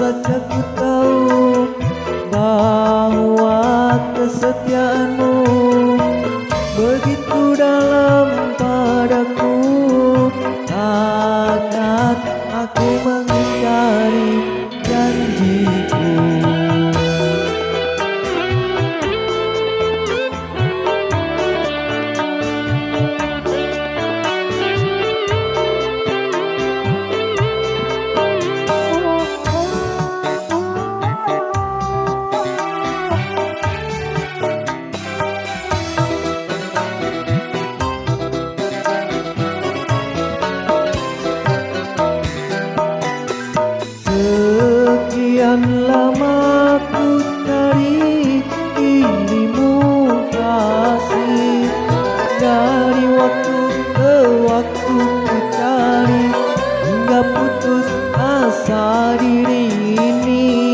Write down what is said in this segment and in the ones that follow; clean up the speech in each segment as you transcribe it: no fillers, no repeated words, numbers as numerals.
saja ku tahu bahwa kesetiaanmu begitu dalam padaku. Takkan aku mengingkari janjiku. Sekian lama ku cari dirimu kasih, dari waktu ke waktu ku cari hingga putus asa diri ini.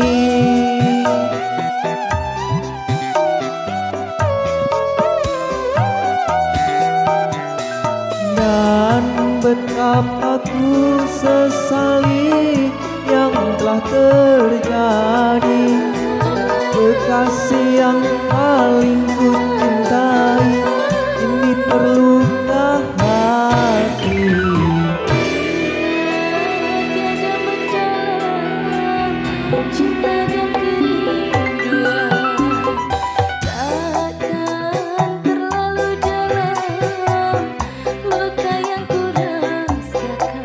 Dan betapa ku sesali yang telah terjadi. Kekasih yang paling ku cintai ini terluka hati. Tiada mendalam cinta dan kerinduan, takkan terlalu dalam luka yang ku rasakan.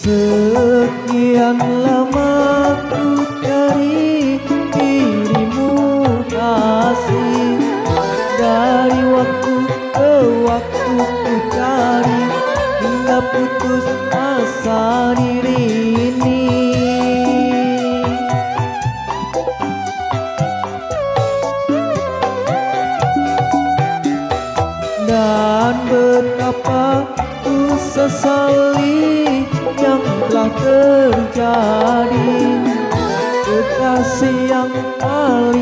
Sekian lama ku cari dirimu kasih, dari waktu ke waktu ku cari hingga putus asa diri ini. Dan betapa ku sesali yang telah terjadi. Kekasih yang paling